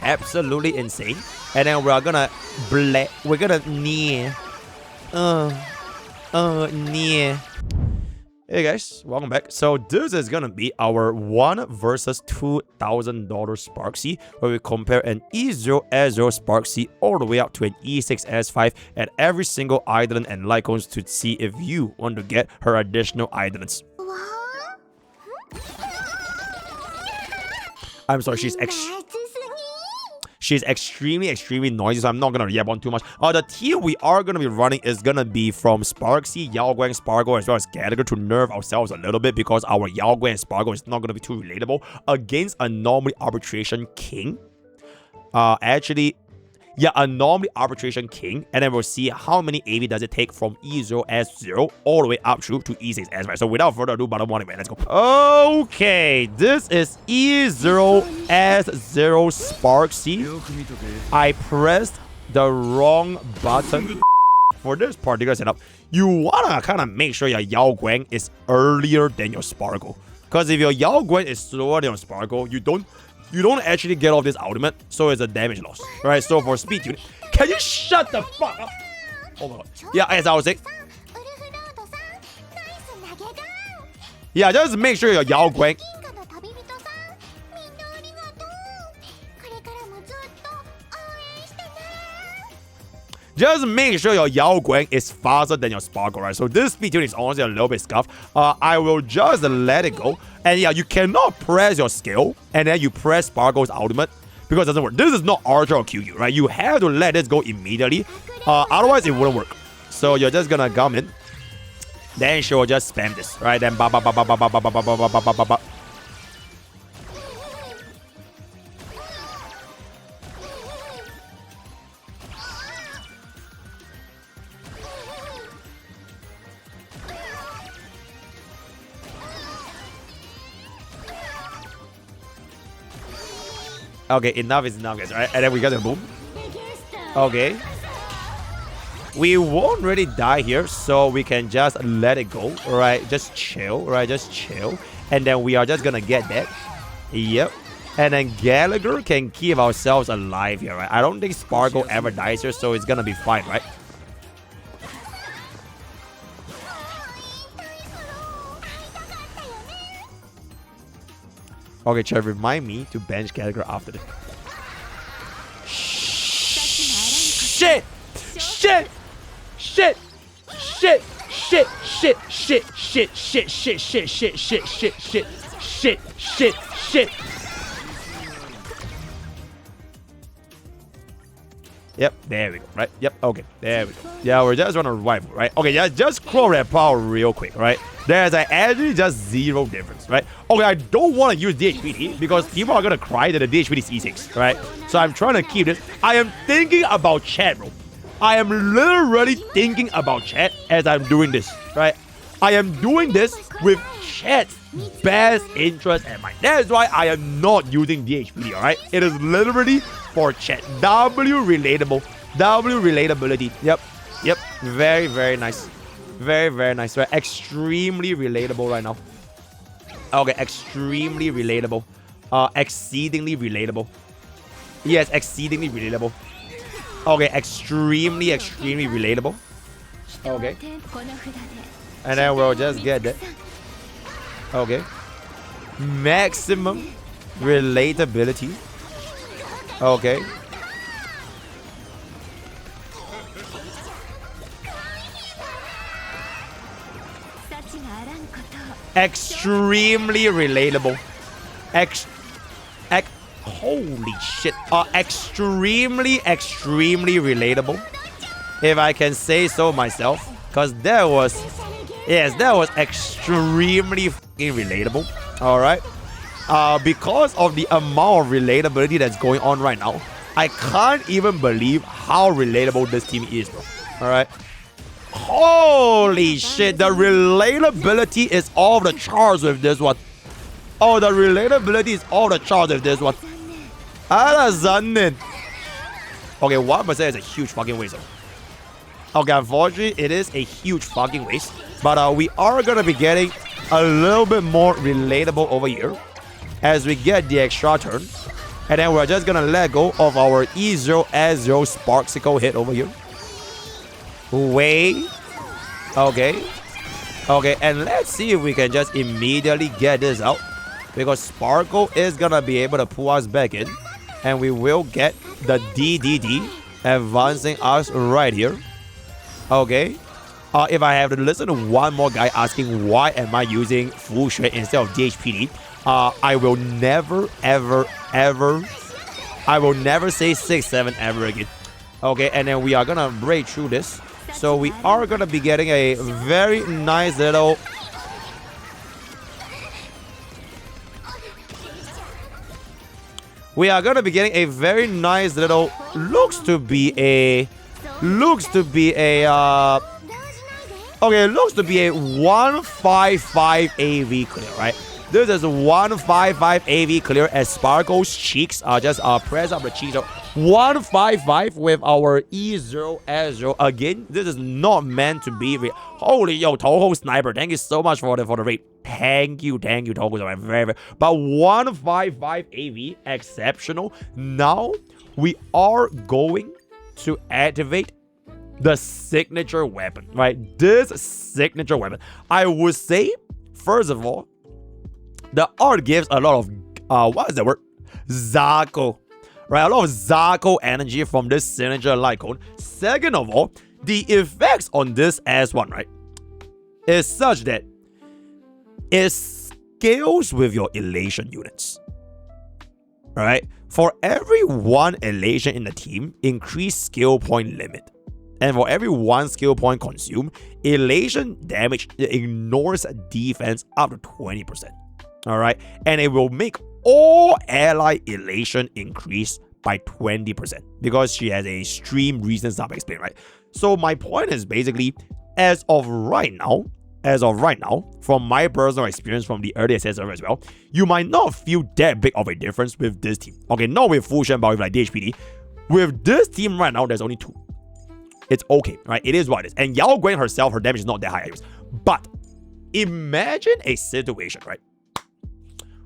absolutely insane. And then we're gonna near. Near. Hey guys, welcome back. So this is gonna be our 1 versus $2,000 Sparxie, where we compare an E0 S0 Sparxie all the way up to an E6 S5 at every single Eidolon and Lycons to see if you want to get her additional Eidolons. I'm sorry, she's extremely noisy, so I'm not gonna yap on too much. The team we are gonna be running is gonna be from Sparxie, Yaoguang, Spargo, as well as Gallagher to nerf ourselves a little bit because our Yaoguang and Spargo is not gonna be too relatable against Anomaly Arbitration King. Anomaly Arbitration King, and then we'll see how many AV does it take from E0 S0 all the way up through to E6 S5. So without further ado, bottom one, let's go. Okay, this is E0 S0 Sparxie. I pressed the wrong button. For this particular setup, you wanna kind of make sure your Yaoguang is earlier than your Spargo. Because if your Yaoguang is slower than your Spargo, you don't actually get off this ultimate, so it's a damage loss. Right, so for speed tuning, can you shut the fuck up? Oh my god. Yeah, as I was saying. Yeah, just make sure your Yaoguang. Just make sure your Yaoguang is faster than your Sparkle, right? So this speed tuning is honestly a little bit scuffed. I will just let it go. And yeah, you cannot press your skill and then you press Sparkle's ultimate because it doesn't work. This is not Archer or QQ, right? You have to let this go immediately. Otherwise, it wouldn't work. So you're just gonna come in. Then she will just spam this, right? Then ba ba ba ba ba ba ba ba ba ba ba ba ba. Okay, enough is enough, guys, right? And then we got the boom. Okay. We won't really die here, so we can just let it go, right? Just chill, right? Just chill. And then we are just gonna get that. Yep. And then Gallagher can keep ourselves alive here, right? I don't think Sparkle ever dies here, so it's gonna be fine, right? Okay, Chad, remind me to bench Gallagher after this. Shit! Shit! Shit! Shit! Shit! Shit! Shit! Shit! Shit! Shit! Shit! Shit! Shit! Shit! Shit! Shit! Shit! Yep, there we go, right? Yep, okay, there we go. Yeah, we're just gonna revive, right? Okay, yeah, just claw red power real quick, right? There's actually just zero difference, right? Okay, I don't want to use DHPD because people are gonna cry that the DHPD is E6, right? So I'm trying to keep this. I am thinking about chat, bro. I am literally thinking about chat as I'm doing this, right? I am doing this with chat's best interest at mind. That is why I am not using DHPD, alright? It is literally for chat. W relatable. W relatability. Yep. Yep. Very, very nice. Very, very nice. Right? Extremely relatable right now. Okay, extremely relatable. Exceedingly relatable. Yes, exceedingly relatable. Okay, extremely relatable. Okay. And then we'll just get that. Okay. Maximum relatability. Okay. Extremely relatable. Holy shit. Extremely relatable. If I can say so myself. Because that was... Yes, that was extremely fucking relatable. Alright. Because of the amount of relatability that's going on right now, I can't even believe how relatable this team is, bro. Alright. Holy shit, the relatability is off the charts with this one. Oh, the relatability is off the charts with this one. Okay, 1% is a huge fucking waste. Okay, unfortunately, it is a huge fucking waste. But we are gonna be getting a little bit more relatable over here as we get the extra turn. And then we're just gonna let go of our E0 S0 Sparxicle hit over here. Wait. Okay. Okay, and let's see if we can just immediately get this out. Because Sparkle is gonna be able to pull us back in. And we will get the DDD advancing us right here. Okay. If I have to listen to one more guy asking why am I using Fu Xue instead of DHPD, I will never, ever, ever, I will never say 6-7 ever again. Okay, and then we are gonna break through this. So we are gonna be getting a very nice little... We are gonna be getting a very nice little... Looks to be a... Okay, it looks to be a 155 AV clear, right? This is 155 AV clear as Sparkle's cheeks are just press up the cheeks. So 155 with our E0 S0. Again, this is not meant to be. Holy yo, Toho Sniper, thank you so much for the rate. Thank you, Toho. So very. But 155 AV, exceptional. Now we are going to activate the signature weapon, right? This signature weapon, I would say, first of all, the art gives a lot of what is the word? Zako, right? A lot of Zako energy from this signature light cone. Second of all, the effects on this S1, right, is such that it scales with your elation units. Right? For every one elation in the team, increase skill point limit. And for every one skill point consumed, elation damage ignores defense up to 20%. Alright? And it will make all ally elation increase by 20%. Because she has a stream recent sub explain, right? So my point is basically, as of right now, from my personal experience from the early access server as well, you might not feel that big of a difference with this team. Okay, not with Fu Shen, but with like DHPD. With this team right now, there's only 2. It's okay, right? It is what it is. And Yao Guang herself, her damage is not that high. But imagine a situation, right,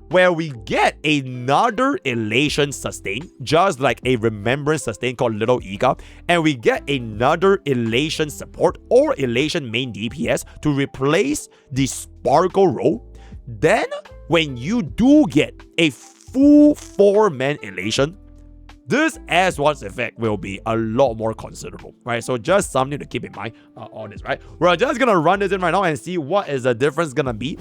where we get another elation sustain, just like a remembrance sustain called Little Iga, and we get another elation support or elation main DPS to replace the Sparkle role. Then, when you do get a full 4-man elation, this S1's effect will be a lot more considerable, right? So just something to keep in mind on this, right? We're just gonna run this in right now and see what is the difference gonna be.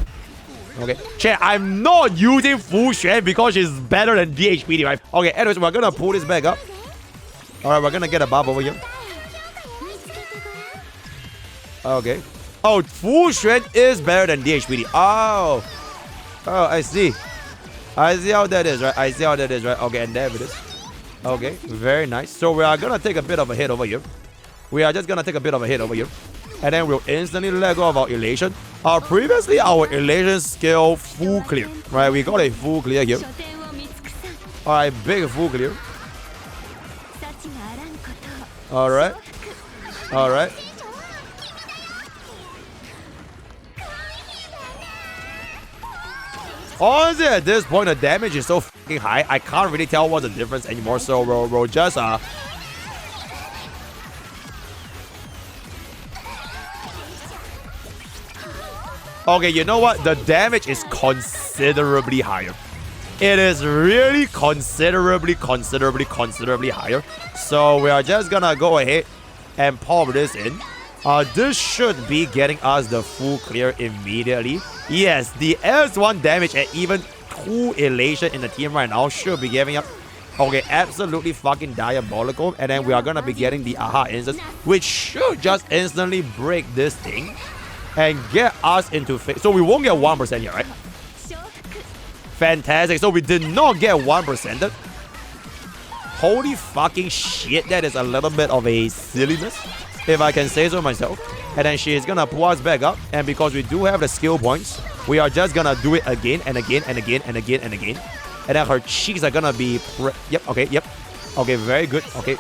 Okay, chat, I'm not using Fu Xuan because she's better than DHPD, right? Okay, anyways, we're gonna pull this back up. Alright, we're gonna get a buff over here. Okay. Oh, Fu Xuan is better than DHPD. Oh, I see. I see how that is, right? Okay, and there it is. Okay, very nice. So we are gonna take a bit of a hit over here. And then we'll instantly let go of our elation. Previously, our elation skill full clear, right? We got a full clear here. Alright, big full clear. Alright. Honestly, at this point, the damage is so fucking high, I can't really tell what's the difference anymore. So we'll just okay, you know what? The damage is considerably higher. It is really considerably higher. So we are just gonna go ahead and pop this in. This should be getting us the full clear immediately. Yes, the S1 damage and even 2 elation in the team right now should be giving up. Okay, absolutely fucking diabolical. And then we are gonna be getting the aha instance, which should just instantly break this thing and get us into phase. So we won't get 1% here, right? Fantastic. So we did not get 1%. Holy fucking shit, that is a little bit of a silliness, if I can say so myself. And then she is gonna pull us back up, and because we do have the skill points, we are just gonna do it again and again and again and again and again. And then her cheeks are gonna be okay, very good. Okay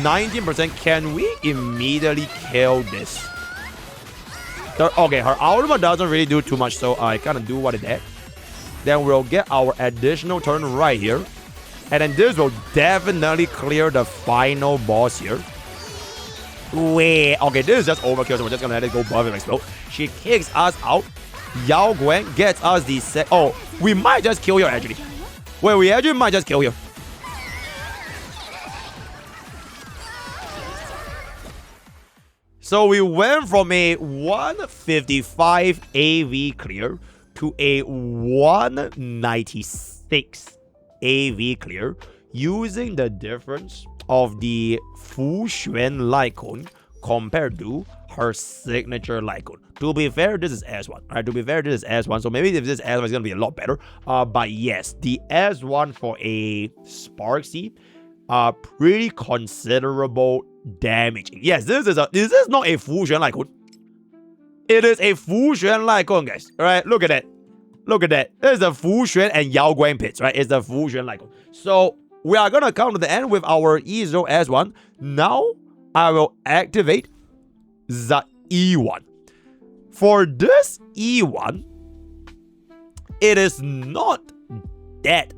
19%. Can we immediately kill this? Okay, her ultimate doesn't really do too much, so I kind of do what it did. then we'll get our additional turn right here. And then this will definitely clear the final boss here. Wait, okay, this is just overkill, so we're just gonna let it go above and explode. She kicks us out. Yao Guan gets us the oh, we might just kill here actually. Wait, we actually might just kill here. So we went from a 155 AV clear to a 196 AV clear using the difference of the Fu Xuan Lycon compared to her signature Lycon. To be fair, this is S1, right? To be fair, this is S1, so maybe if this S1 is gonna be a lot better. But yes, the S1 for a Sparxie, pretty considerable damage. Yes, this is not a Fu Xuan Lycon. It is a Fu Xuan Lycon, guys. All right, look at that. Look at that. This is the Fu Xuan and Yao Guan pits, right? It's the Fu Xuan Lycon. So we are gonna come to the end with our E0 S1. Now I will activate the E1. For this E1, it is not that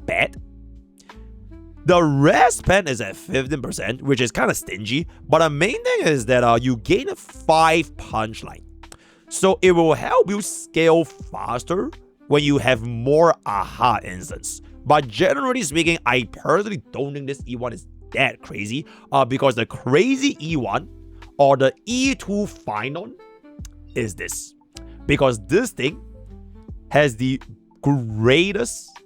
bad. The rest pen is at 15%, which is kind of stingy. But the main thing is that you gain a 5 punchline. So it will help you scale faster when you have more aha instance. But generally speaking, I personally don't think this E1 is that crazy. Because the crazy E1 or the E2 final is this. Because this thing has the greatest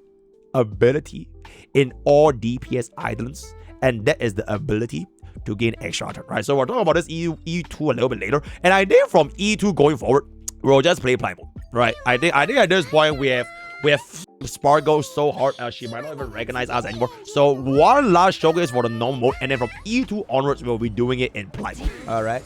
ability in all DPS Eidolons, and that is the ability to gain extra turn, right? So we're talking about this E2 a little bit later, and I think from E2 going forward, we'll just play Plight mode, right? I think at this point we have Spargo so hard she might not even recognize us anymore. So one last showcase for the normal mode, and then from E2 onwards we'll be doing it in Plight mode. All right.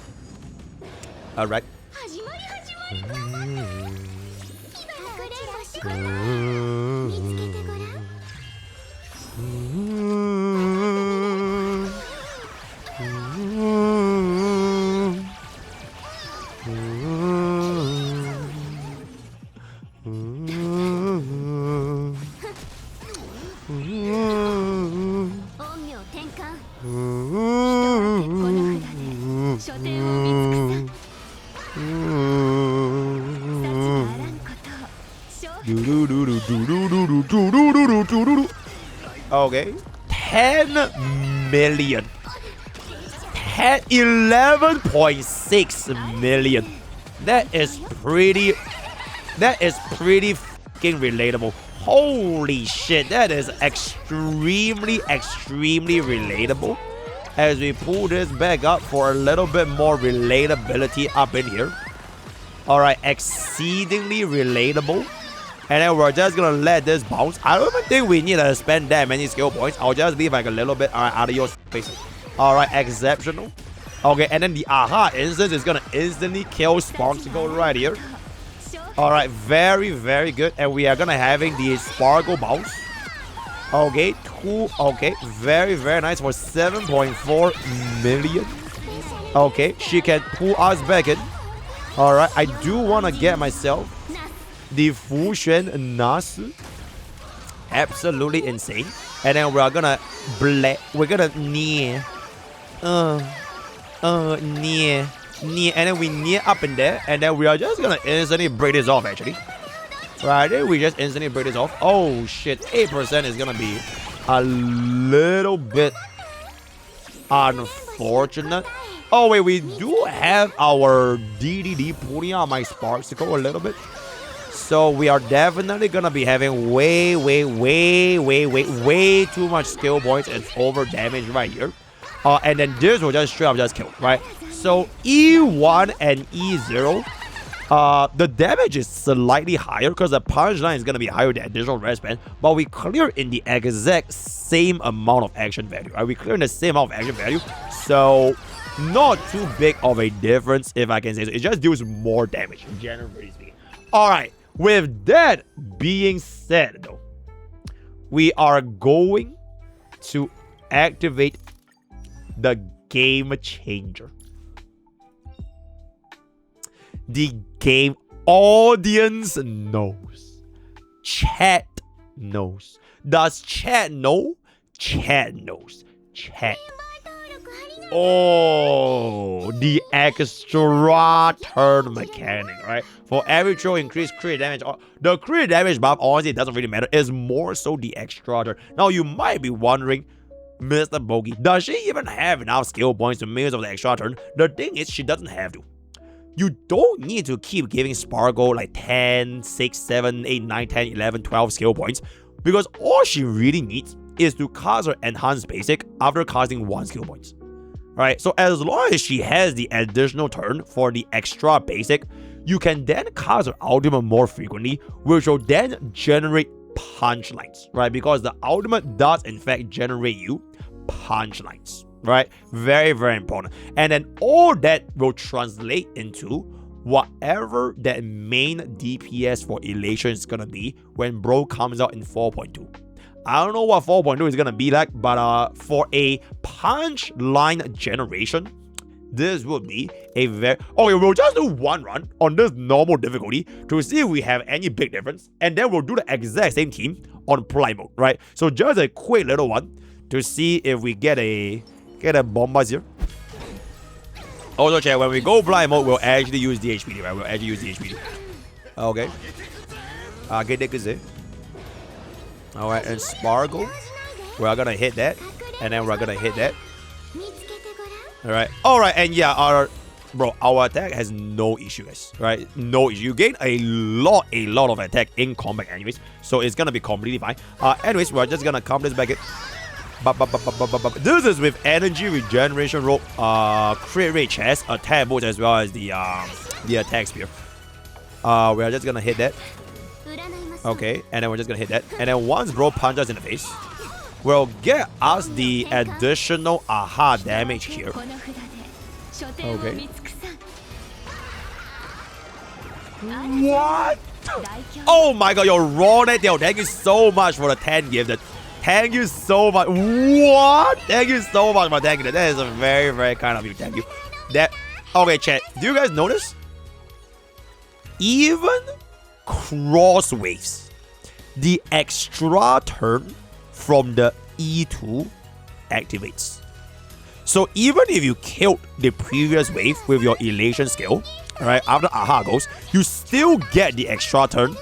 Okay, 10 million. 11.6 million. That is pretty fucking relatable. Holy shit, that is extremely relatable. As we pull this back up for a little bit more relatability up in here. Alright, exceedingly relatable. And then we're just gonna let this bounce. I don't even think we need to spend that many skill points. I'll just leave like a little bit out of your space. Alright, exceptional. Okay, and then the aha instance is gonna instantly kill Sparxie right here. Alright, very good. And we are gonna having the Sparkle bounce. Okay, very nice for 7.4 million. Okay, she can pull us back in. Alright, I do wanna get myself the Fu Xuan Nasu. Absolutely insane. And then we're gonna near and then we near up in there, and then we are just gonna instantly break this off actually. Right, then we just instantly break this off. Oh shit, 8% is gonna be a little bit unfortunate. Oh wait, we do have our DDD pulling out my Sparxicle a little bit. So we are definitely gonna be having way too much skill points and over damage right here. And then this will just straight up just kill, right? So E1 and E0, the damage is slightly higher because the punchline is gonna be higher than additional red span, but we clear in the exact same amount of action value, right? We clear in the same amount of action value, so not too big of a difference if I can say so. It just deals more damage, generally speaking. All right. With that being said, though, we are going to activate the game changer. The game audience knows. Chat knows. Does chat know? Chat knows. Chat. Oh, the extra turn mechanic, right? For every throw, increase crit damage. The crit damage buff, honestly, it doesn't really matter. It's more so the extra turn. Now, you might be wondering, MrPokke, does she even have enough skill points to make use of the extra turn? The thing is, she doesn't have to. You don't need to keep giving Sparxie like 10, 6, 7, 8, 9, 10, 11, 12 skill points, because all she really needs is to cast her enhanced basic after casting 1 skill points. Right, so as long as she has the additional turn for the extra basic, you can then cast her ultimate more frequently, which will then generate punch lines, right? Because the ultimate does in fact generate you punch lines, right? Very, very important. And then all that will translate into whatever that main DPS for Elation is gonna be when bro comes out in 4.2. I don't know what 4.2 is gonna be like, but for a punch line generation, this would be a very... Okay, we'll just do one run on this normal difficulty to see if we have any big difference, and then we'll do the exact same team on Plight mode, right? So just a quick little one to see if we get a bombas here. Also, check, when we go Plight mode, we'll actually use the HPD, right? We'll actually use the HPD. Okay. Get that good. Alright, and Sparxie, we're gonna hit that, and then we're gonna hit that. Alright, and yeah, our attack has no issue, guys, right? No issue. You gain a lot of attack in combat anyways, so it's gonna be completely fine. Anyways, we're just gonna come this back in. This is with energy regeneration rope, crit rate chest, attack boost, as well as the attack spear. We're just gonna hit that. Okay, and then we're just gonna hit that. And then once bro punches us in the face, we'll get us the additional aha damage here. Okay. What? Oh my god, you're raw net. Yo, thank you so much for the 10 gifted. Thank you so much. What? Thank you so much for thanking it. That is a very, very kind of you. Thank you. Okay, chat. Do you guys notice? Even cross waves, the extra turn from the E2 activates. So even if you killed the previous wave with your elation skill, right, after aha goes, you still get the extra turn,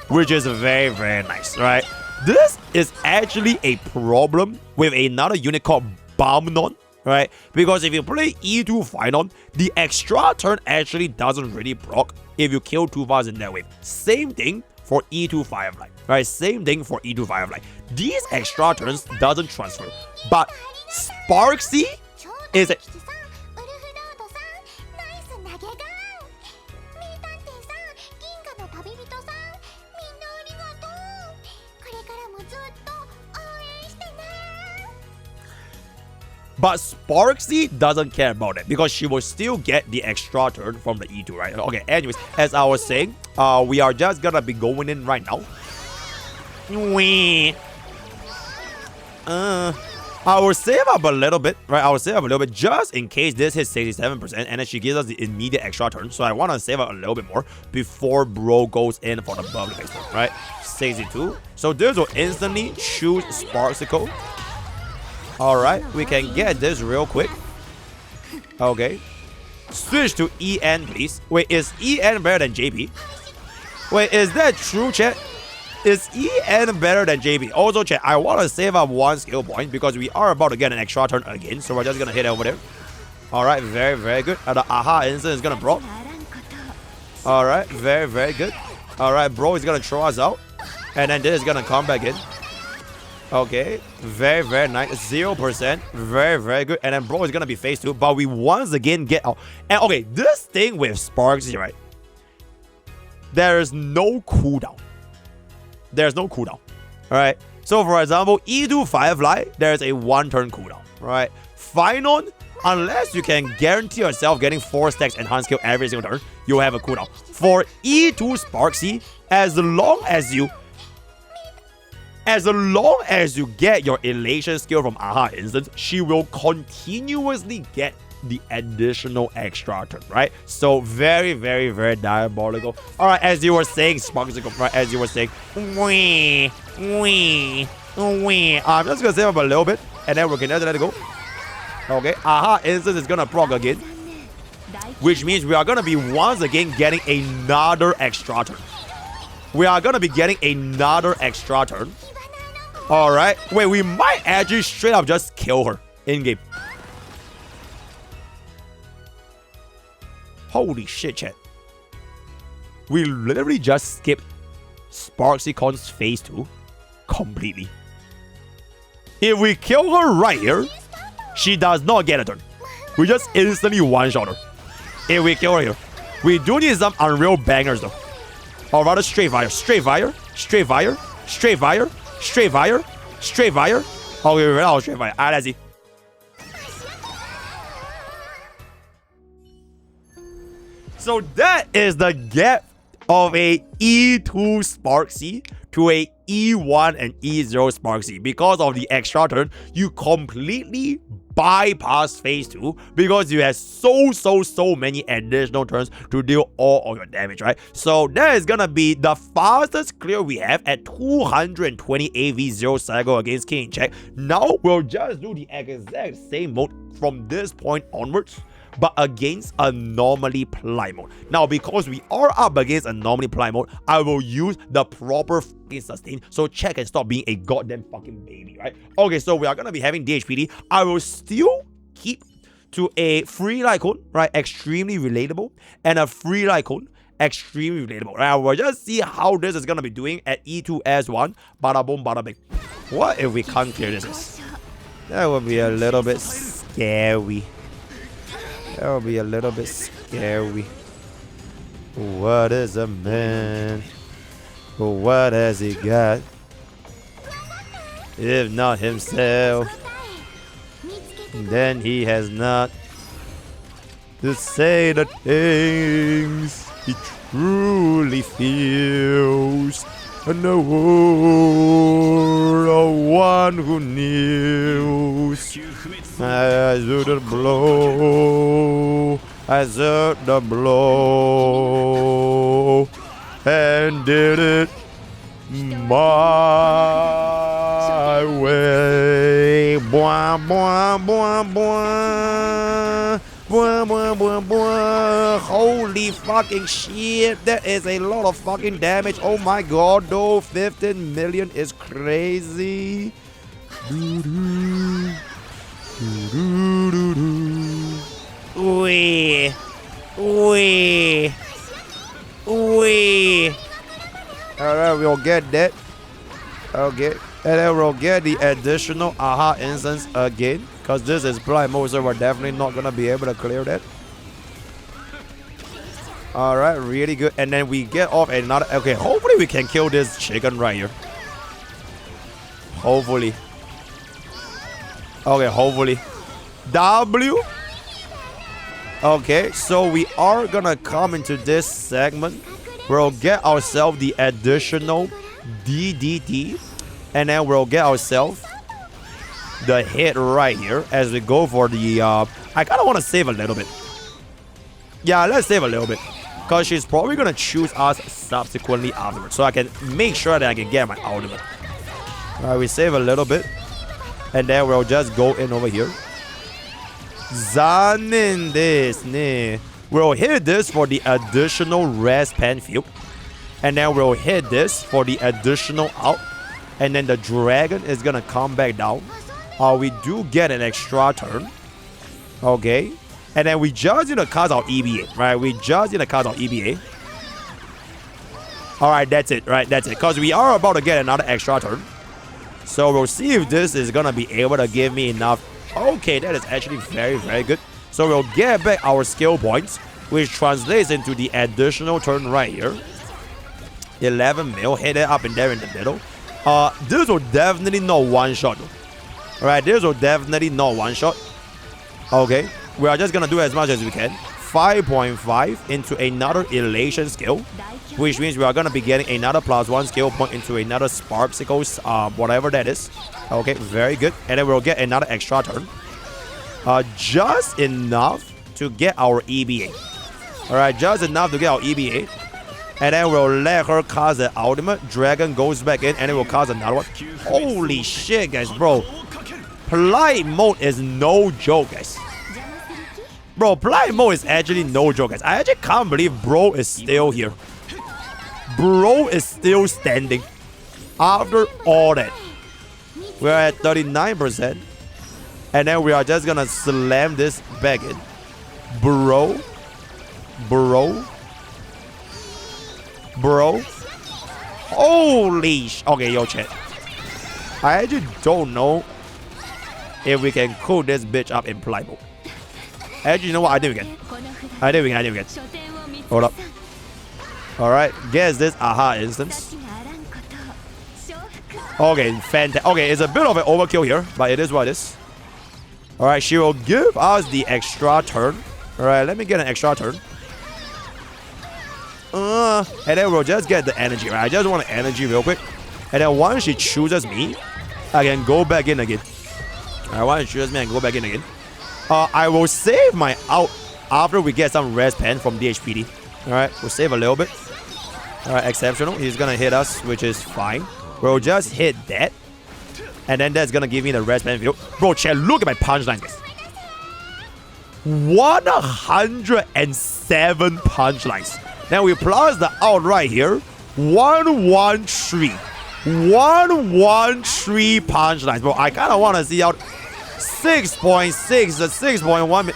which is very, very nice, right? This is actually a problem with another unit called Balmnon, right? Because if you play E2 Final, the extra turn actually doesn't really proc if you kill 2 fast in that wave. Same thing for E2 Firefly, right? Same thing for E2 Firefly. These extra turns doesn't transfer, but Sparxie is a... But Sparxie doesn't care about it because she will still get the extra turn from the E2, right? Okay, anyways, as I was saying, we are just gonna be going in right now. I will save up a little bit, right? I will save up a little bit just in case this hits 67% and then she gives us the immediate extra turn. So I want to save up a little bit more before bro goes in for the bubbly face, right? 62. So this will instantly choose Sparxie. Alright, we can get this real quick. Okay. Switch to EN, please. Wait, is EN better than JP? Wait, is that true, chat? Is EN better than JP? Also, chat, I want to save up 1 skill point because we are about to get an extra turn again. So we're just going to hit over there. Alright, very, very good. The aha instant is going to proc. Alright, very, very good. Alright, bro is going to throw us out. And then this is going to come back in. Okay, very, very nice. 0%. Very, very good. And then bro is going to be phase 2. But we once again get out. And okay, this thing with Sparxie, right? There is no cooldown. There's no cooldown. Alright. So for example, E2 Firefly, there's a 1 turn cooldown. Right? Final, unless you can guarantee yourself getting 4 stacks enhanced skill every single turn, you'll have a cooldown. For E2 Sparxie, as long as you get your elation skill from aha instance, she will continuously get the additional extra turn, right? So very, very, very diabolical. All right, as you were saying, Sparxie, right? As you were saying, wee, wee, wee. I'm just gonna save up a little bit, and then we can just let it go. Okay, aha, instance is gonna proc again, which means we are gonna be once again getting another extra turn. We are gonna be getting another extra turn. All right, wait, we might actually straight up just kill her in game. Holy shit, chat. We literally just skipped Sparxiecon's phase 2 completely. If we kill her right here, she does not get a turn. We just instantly one-shot her. If we kill her here. We do need some unreal bangers though. Or rather straight fire, straight fire, straight fire, straight fire, straight fire, straight fire. Okay, we ran out of straight fire. Alright, let's see. So that is the gap of a E2 Sparxie to a E1 and E0 Sparxie. Because of the extra turn, you completely bypass phase 2 because you have so many additional turns to deal all of your damage, right? So that is gonna be the fastest clear we have at 220 AV0 cycle against King Check. Now we'll just do the exact same mode from this point onwards, but against a normally Plight mode. Now, because we are up against a normally Plight mode, I will use the proper fucking sustain so Check can stop being a goddamn fucking baby, right? Okay, so we are gonna be having DHPD. I will still keep to a free light cone, right? Extremely relatable, and a free light cone, extremely relatable. Right? We'll just see how this is gonna be doing at E2S1. Bada boom, bada bing. What if we can't clear this? That would be a little bit scary. That would be a little bit scary. What is a man? What has he got? If not himself, then he has not to say the things he truly feels. And the one who kneels. I deserve the blow. I deserve the blow. And did it my way. Bwah, bwah, bwah, bwah. Bwah, bwah, bwah, bwah. Holy fucking shit. That is a lot of fucking damage. Oh my god, though. 15 million is crazy. Wee. Wee. Wee. Alright, we'll get that. Okay. And then we'll get the additional aha instance again. Because this is Plight mode, so we're definitely not going to be able to clear that. Alright, really good. And then we get off another... Okay, hopefully we can kill this chicken right here. Hopefully. Okay, hopefully. W. Okay, so we are going to come into this segment. We'll get ourselves the additional DDT. And then we'll get ourselves the hit right here as we go for the... I kind of want to save a little bit. Yeah, let's save a little bit. Because she's probably going to choose us subsequently afterwards. So I can make sure that I can get my ultimate. Alright, we save a little bit. And then we'll just go in over here. Zanin this ne. We'll hit this for the additional rest pen field. And then we'll hit this for the additional out. And then the dragon is gonna come back down. We do get an extra turn. Okay. And then we just need to cast out EBA. Right? We just need to cast out EBA. Alright, that's it. Right? That's it. Because we are about to get another extra turn. So we'll see if this is gonna be able to give me enough. Okay, that is actually very, very good. So we'll get back our skill points, which translates into the additional turn right here. 11 mil. Hit it up and there in the middle. This will definitely not one-shot. Alright, this will definitely not one-shot. Okay, we are just gonna do as much as we can. 5.5 into another elation skill, which means we are gonna be getting another +1 skill point into another Sparxie, whatever that is. Okay, very good. And then we'll get another extra turn. Just enough to get our EBA. Alright, just enough to get our EBA. And then we'll let her cast the ultimate. Dragon goes back in, and then we'll cast another one. Holy shit, guys, bro. Plight mode is no joke, guys. Bro, Plight mode is actually no joke, guys. I actually can't believe bro is still here. Bro is still standing. After all that. We're at 39%. And then we are just gonna slam this back in. Bro. Holy sh... Okay, yo, chat. I actually don't know if we can cook this bitch up in Plight mode. Actually, you know what? I think we can. Hold up. Alright, guess this aha instance. Okay, fantastic. Okay, it's a bit of an overkill here, but it is what it is. Alright, she will give us the extra turn. Alright, let me get an extra turn. And then we'll just get the energy, right? I just want the energy real quick. And then once she chooses me, I can go back in again. Alright, once she chooses me, I can go back in again. I will save my out after we get some rest pen from DHPD. Alright, we'll save a little bit. Alright, exceptional. He's gonna hit us, which is fine. We'll just hit that. And then that's gonna give me the rest pen video. Bro, chat, look at my punchline, guys. 107 punchlines. Then we plus the out right here. 113. 113 punchlines. Bro, I kind of want to see out 6.6 to 6.1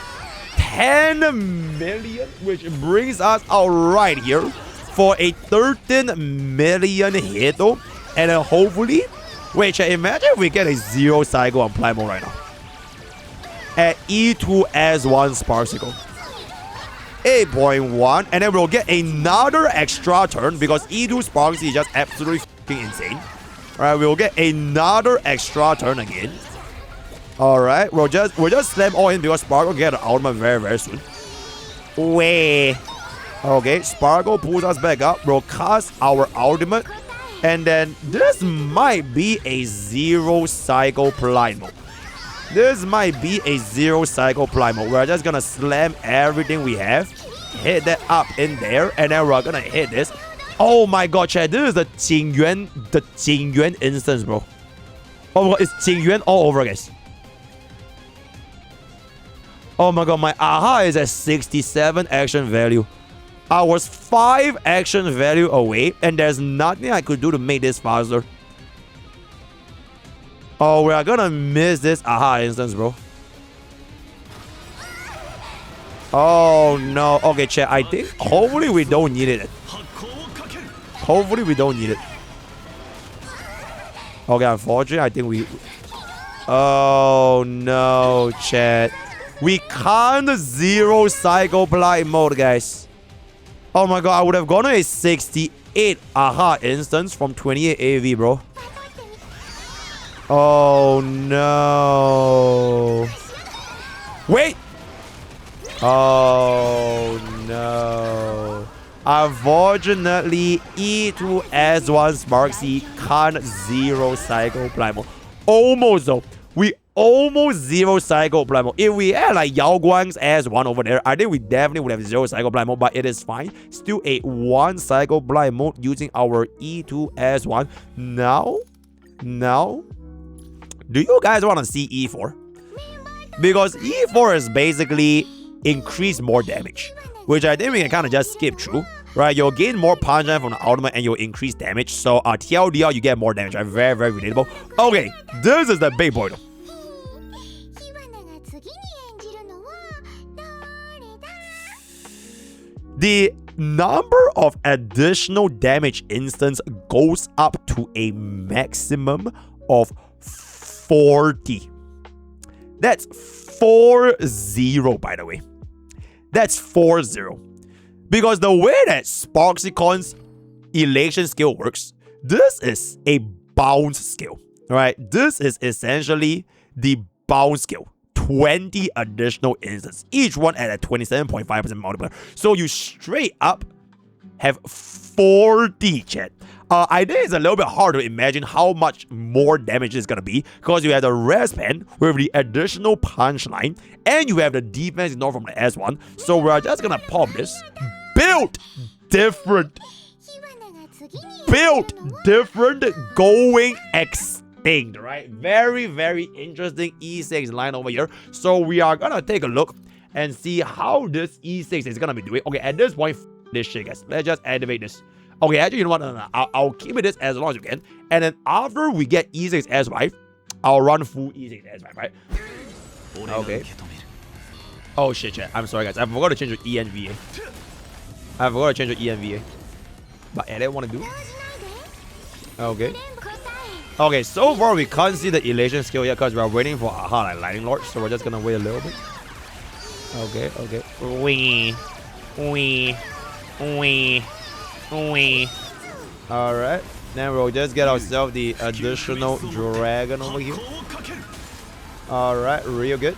10 million, which brings us out right here for a 13 million hit though. And then hopefully, wait, chat, imagine if we get a 0 cycle on Plight mode right now. At E2S1 Sparxie. 8.1, and then we'll get another extra turn because E2 Sparxie is just absolutely fucking insane. Alright, we'll get another extra turn again. Alright, we'll just slam all in because Sparkle will get an ultimate very, very soon. Way. Okay, Sparkle pulls us back up. We'll cast our ultimate. And then this might be a 0 cycle Plight mode. This might be a 0 cycle Plight mode. We're just gonna slam everything we have. Hit that up in there. And then we're gonna hit this. Oh my god, chat. This is the Jingyuan instance, bro. Oh my god, it's Jingyuan all over, guys. Oh my god, my aha is at 67 action value. I was 5 action value away. And there's nothing I could do to make this faster. Oh, we are gonna miss this aha instance, bro. Oh, no. Okay, chat. I think hopefully we don't need it. Hopefully we don't need it. Okay, unfortunately, I think we... Oh, no, chat. We can't 0 cycle Plight mode, guys. Oh my god, I would have gone to a 68 aha instance from 28 AV, bro. Oh no. Wait. Oh no. Unfortunately, E2S1 Sparxie can't 0 cycle Plight mode. Almost though. We almost 0 cycle Plight mode. If we had like Yao Guang's S1 over there, I think we definitely would have 0 cycle Plight mode, but it is fine. Still a 1 cycle Plight mode using our E2S1. Now, do you guys want to see E4? Because E4 is basically increase more damage, which I think we can kind of just skip through. Right, you'll gain more punch from the ultimate and you'll increase damage. So TLDR, you get more damage. Right? Very, very relatable. Okay, this is the big boy though. The number of additional damage instance goes up to a maximum of 40. That's 40, by the way. That's 40. Because the way that Sparxiecon's elation skill works, this is a bounce skill. Right? This is essentially the bounce skill. 20 additional instances, each one at a 27.5% multiplier. So you straight up have 40, chat. I think it's a little bit hard to imagine how much more damage it's gonna be because you have the res pen with the additional punch line and you have the defense ignore from the S1. So we're just gonna pop this. Build different. Build different going extinct, right? Very, very interesting E6 line over here. So we are gonna take a look and see how this E6 is gonna be doing. Okay, at this point, this shit, guys. Let's just activate this. Okay, actually, you know what? No. I'll keep it this as long as you can. And then after we get E6 S5, I'll run full E6 S5, right? Okay. Oh, shit. I'm sorry, guys. I forgot to change the ENVA. But I didn't want to do. Okay. Okay, so far we can't see the elation skill yet because we're waiting for Aha like Lightning Lord. So we're just going to wait a little bit. Okay. Wee. Alright, then we'll just get ourselves the additional dragon over here. Alright, real good.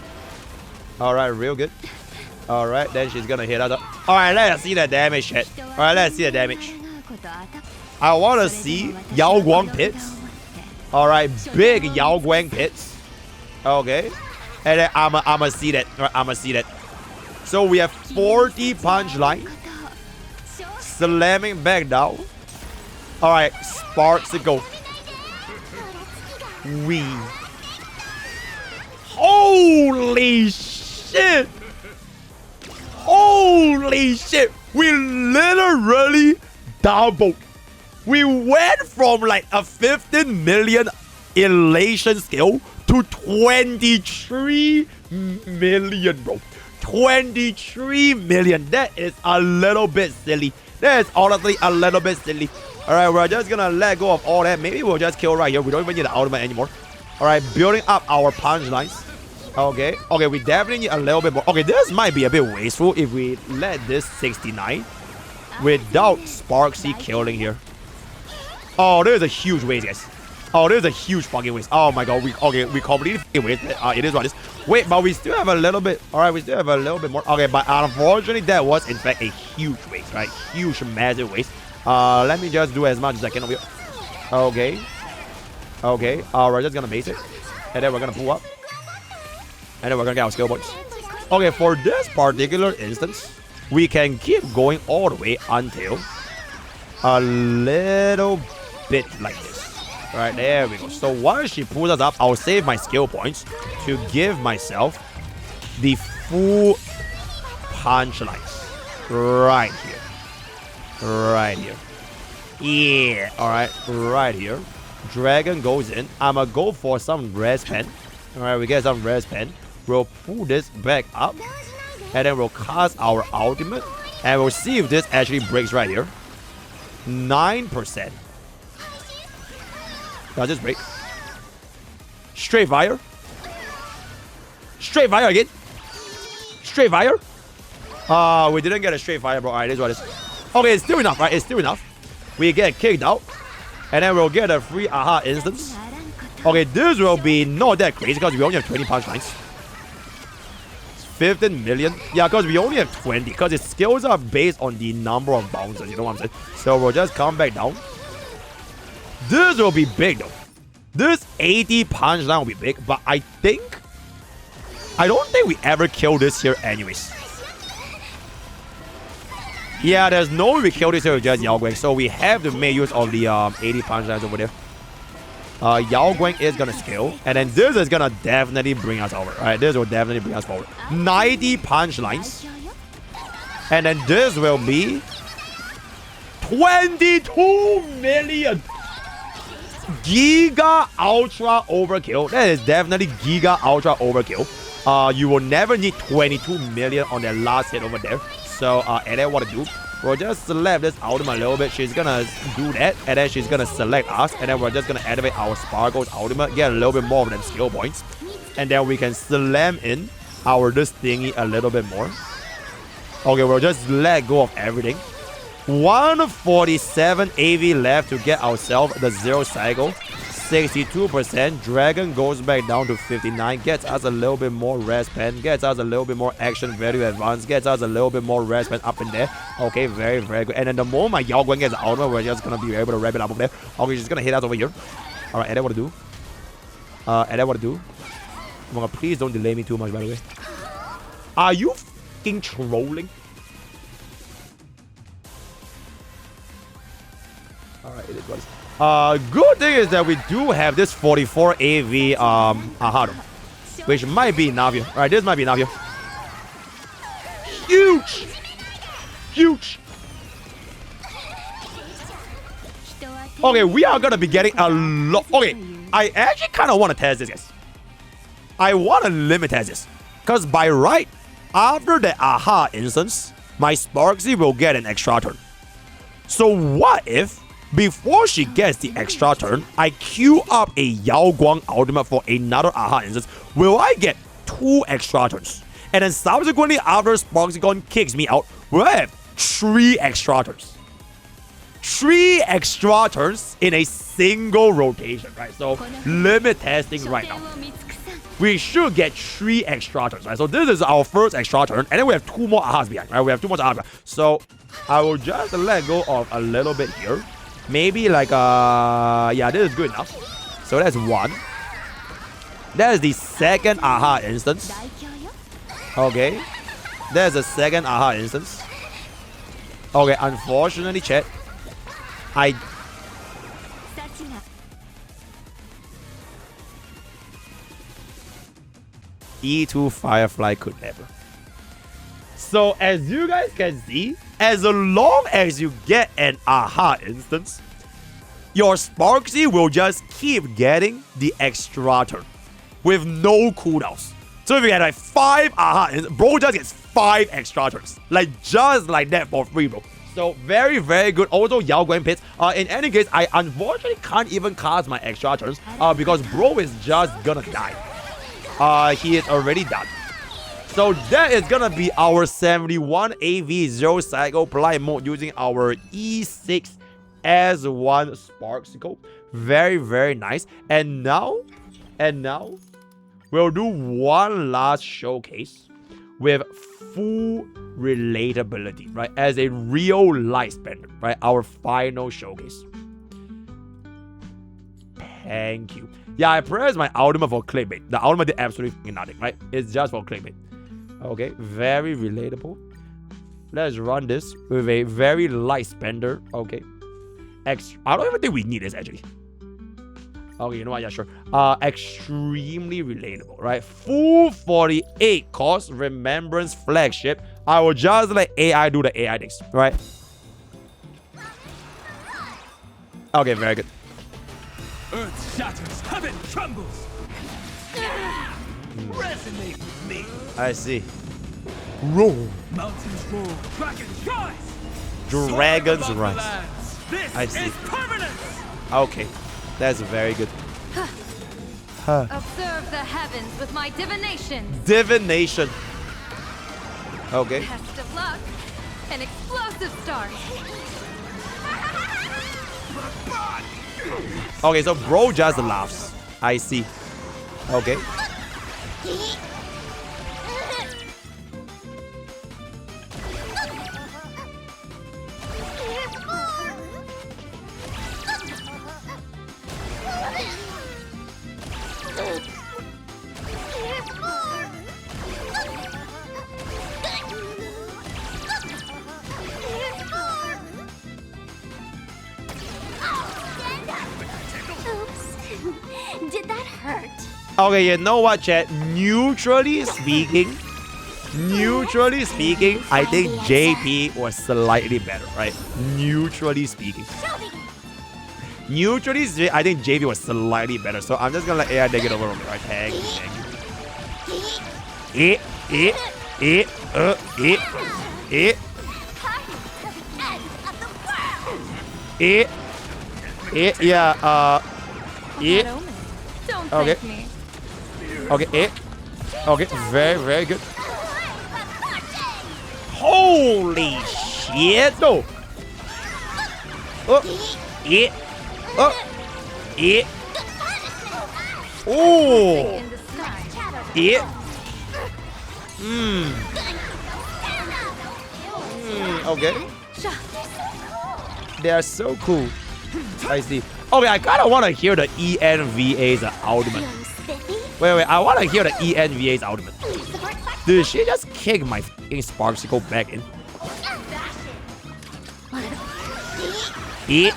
Alright, then she's gonna hit us up. Alright, let's see the damage shit. Alright, let's see the damage. I wanna see Yao Guang pits. Alright, big Yao Guang pits. Okay. And then I'ma see that. I'ma see that. So we have 40 punch line. Slamming back down. Alright, Sparxie go. Wee. Holy shit! Holy shit! We literally doubled. We went from like a 15 million elation skill to 23 million, bro. 23 million. That is a little bit silly. That is honestly a little bit silly. Alright, we're just gonna let go of all that. Maybe we'll just kill right here. We don't even need the ultimate anymore. Alright, building up our punch lines. Okay, we definitely need a little bit more. Okay, this might be a bit wasteful if we let this 69 without Sparxie killing here. Oh, there's a huge waste, guys. Oh, there's a huge fucking waste. Oh my god, we completely wasted it. It is what it is. Wait, but we still have a little bit. Alright, we still have a little bit more. Okay, but unfortunately, that was in fact a huge waste, right? Huge, massive waste. Let me just do as much as I can over here. Okay. We're just gonna base it. And then we're gonna pull up. And then we're gonna get our skill points. Okay, for this particular instance, we can keep going all the way until a little bit like this. Alright, there we go. So once she pulls us up, I'll save my skill points to give myself the full punch lines. Right here. Yeah. Alright, right here. Dragon goes in. I'ma go for some res pen. Alright, we get some res pen. We'll pull this back up. And then we'll cast our ultimate. And we'll see if this actually breaks right here. 9%. Does this break? Straight fire. Straight fire again. Straight fire. We didn't get a straight fire, bro. Alright, this is what it is. Okay, it's still enough, right? It's still enough. We get kicked out. And then we'll get a free Aha instance. Okay, this will be not that crazy because we only have 20 punch lines. 15 million. Yeah, because we only have 20. Because its skills are based on the number of bouncers. You know what I'm saying? So we'll just come back down. This will be big though. This 80 punch line will be big. But I don't think we ever kill this here anyways. Yeah, there's no way we kill this here with just Yao Guang. So we have to make use of the 80 punch lines over there. Yao Guang is gonna scale. And then this is gonna definitely bring us over. Alright, this will definitely bring us forward. 90 punch lines. And then this will be 22 million. Giga Ultra Overkill. That is definitely Giga Ultra Overkill. You will never need 22 million on that last hit over there. So, and then what to do? We'll just select this ultimate a little bit. She's gonna do that. And then she's gonna select us. And then we're just gonna activate our Sparkle's ultimate. Get a little bit more of them skill points. And then we can slam in our this thingy a little bit more. Okay, we'll just let go of everything. 147 AV left to get ourselves the 0 cycle. 62%. Dragon goes back down to 59. Gets us a little bit more res pen. Gets us a little bit more action value advance. Gets us a little bit more res pen up in there. Okay, very, very good. And then the moment my Yao Guan gets out, we're just gonna be able to wrap it up over there. Okay, she's gonna hit us over here. Alright, and then what to do? And then what to do? Come on, please don't delay me too much, by the way. Are you fucking trolling? Alright, it is what it is. Good thing is that we do have this 44 AV Ahado, which might be enough here. Alright, this might be enough here. Huge! Huge! Okay, we are gonna be getting a lot. Okay, I actually kind of want to test this, guys. I want to limit test this. Because by right, after the aha instance, my Sparxie will get an extra turn. So what if, before she gets the extra turn, I queue up a Yao Guang ultimate for another aha instance? Will I get 2 extra turns? And then subsequently, after Sparxie kicks me out, will I have 3 extra turns? 3 extra turns in a single rotation, right? So, limit testing right now. We should get 3 extra turns, right? So, this is our first extra turn, and then we have 2 more ahas behind, right? We have 2 more ahas behind. So, I will just let go of a little bit here. Maybe like, yeah, this is good enough. So, that's 1. That is the second aha instance. Okay. There's the second aha instance. Okay, unfortunately, chat, E2 Firefly could never. So as you guys can see, as long as you get an aha instance, your Sparxie will just keep getting the extra turn with no cooldowns. So if you get like 5 aha, bro just gets 5 extra turns. Like just like that for free, bro. So very, very good. Also, Yao Guan pits. In any case, I unfortunately can't even cast my extra turns because bro is just gonna die. He is already done. So that is gonna be our 71 AV 0 cycle Plight mode using our E6 as one Sparxie. Very, very nice. And now, we'll do one last showcase with full relatability, right? As a real life spender, right? Our final showcase. Thank you. Yeah, I pressed my ultimate for clickbait. The ultimate did absolutely nothing, right? It's just for clickbait. Okay, very relatable. Let's run this with a very light spender. Okay. I don't even think we need this actually. Okay, you know what? Yeah, sure. Extremely relatable, right? Full 48 cost remembrance flagship. I will just let AI do the AI things, right? Okay, very good. Earth shatters, heaven trembles. Resonate with me. I see. Roll. Mountains roll, dragons rise. Dragons rise. This I see. is permanence. Okay, that's very good. Observe the heavens with my divination. Divination. Okay. Test of luck. An explosive start. Okay, so bro just laughs. I see. Okay. Did that hurt? Okay, you know what, chat? Neutrally speaking, I think JP was slightly better, right? Neutrally speaking. I think JP was slightly better. So I'm just gonna let AI take it over on me, right? Thank you. Don't Okay. thank me. Okay, okay, very, very good. Holy shit, no. Oh. In the sky. Yeah. Okay. They are so cool. I see. Okay, I kind of want to hear the ENVA's ultimate. Wait, I want to hear the ENVA's ultimate. Did she just kick my fucking Sparxie go back in? Eat.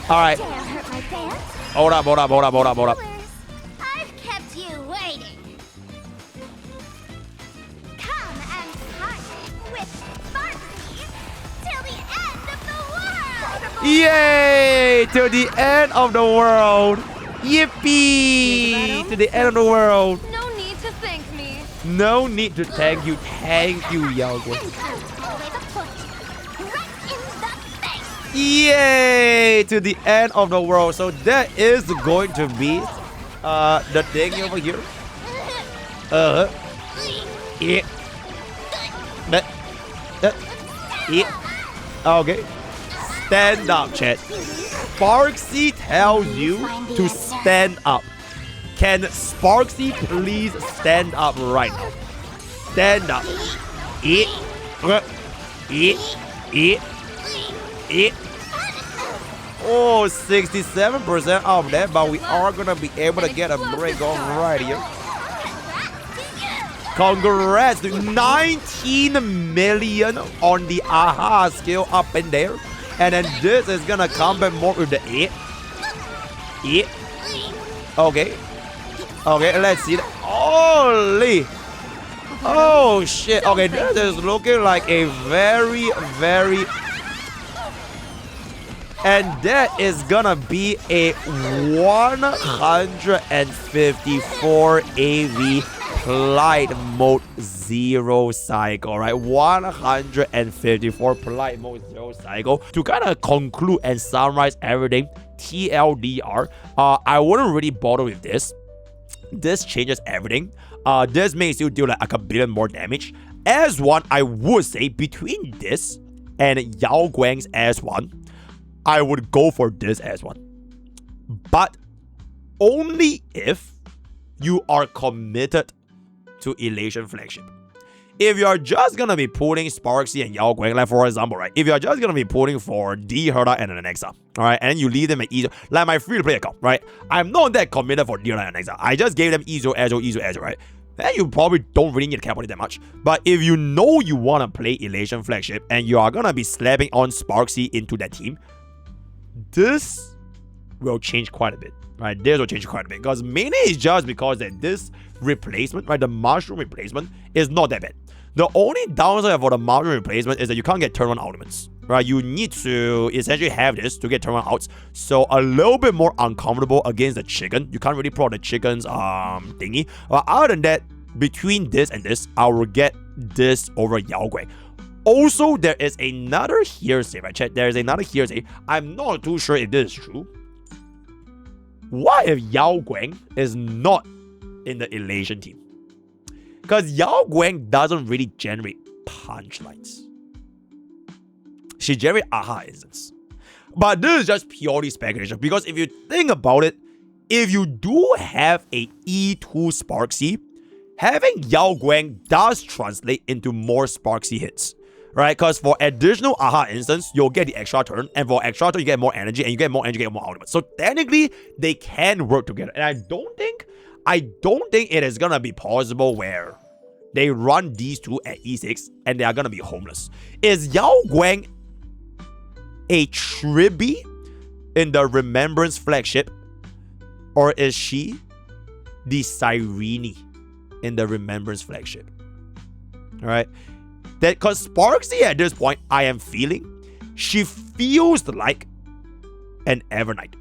Alright. Hold up. I've kept you waiting. Come and party with Sparxie till the end of the world. Yay! To the end of the world. Yippee! To the end of the world. No need to thank me. No need to thank you. Thank you, Yao Guang. Yay! To the end of the world. So that is going to be the thing over here. Yeah. Yeah. Okay. Stand up, chat. Sparxie tells you to stand up. Can Sparxie please stand up right now? Stand up. Yeah. Oh, 67% of that, but we are gonna be able to get a break on right here. Congrats to 19 million on the AHA skill up in there. And then this is gonna combat more with the 8. Okay. Okay, let's see. Holy. Oh shit. Okay, this is looking like a very. And that is gonna be a 154 AV Plight mode 0 cycle, right? 154 Plight mode 0 cycle. To kind of conclude and summarize everything, TLDR, I wouldn't really bother with this. This changes everything. This makes you deal like a billion more damage. S1, I would say between this and Yao Guang's S1, I would go for this S1. But only if you are committed to Elation Flagship. If you are just gonna be pulling Sparxie and Yao Guang, like for example, right? If you are just gonna be pulling for D Herda and an Nexa, alright, and you leave them at Ezo, like my free-to-play account, right? I'm not that committed for D Herda and Nexa. I just gave them Ezo, right? And you probably don't really need to care about it that much. But if you know you wanna play Elation Flagship and you are gonna be slapping on Sparxie into that team, this will change quite a bit, right? This will change quite a bit because mainly it's just because that this replacement, right, the mushroom replacement is not that bad. The only downside for the mushroom replacement is that you can't get turn 1 ultimates, right? You need to essentially have this to get turn 1 outs, so a little bit more uncomfortable against the chicken. You can't really pro the chicken's thingy. But other than that, between this and this, I will get this over Yao Guang. Also, there is another hearsay, right, chat? There is another hearsay. I'm not too sure if this is true. What if Yao Guang is not in the Elation team? Because Yao Guang doesn't really generate punchlines. She generates AHA instance. But this is just purely speculation. Because if you think about it, if you do have a E2 Sparxie, having Yao Guang does translate into more Sparxie hits. Right? Because for additional AHA instance, you'll get the extra turn. And for extra turn, you get more energy. And you get more energy, you get more ultimate. So technically, they can work together. And I don't think it is gonna be possible where they run these two at E6 and they are gonna be homeless. Is Yao Guang a Tribby in the Remembrance Flagship? Or is she the Cyrene in the Remembrance Flagship? Alright? That because Sparxie at this point, I am feeling, she feels like an Evernight.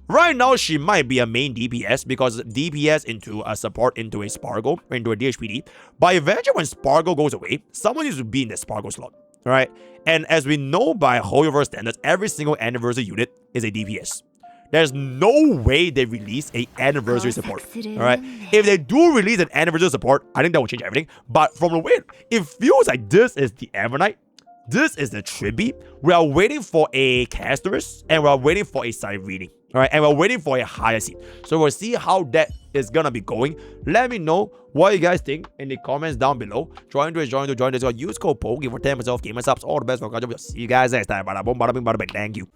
Right now, she might be a main DPS because DPS into a support into a Spargo, or into a DHPD. But eventually, when Spargo goes away, someone needs to be in the Spargo slot, right? And as we know by Hoyoverse standards, every single anniversary unit is a DPS. There's no way they release a anniversary support, alright? If they do release an anniversary support, I think that will change everything. But from the way it feels like this is the Evernight, this is the tribute. We are waiting for a Castorus and we are waiting for a side reading. Alright, and we're waiting for a higher seed. So we'll see how that is gonna be going. Let me know what you guys think in the comments down below. Join this. Use code POKE for 10% off gamer subs. All the best for catch up. See you guys next time. Bada boom, bada bing, bada bing. Thank you.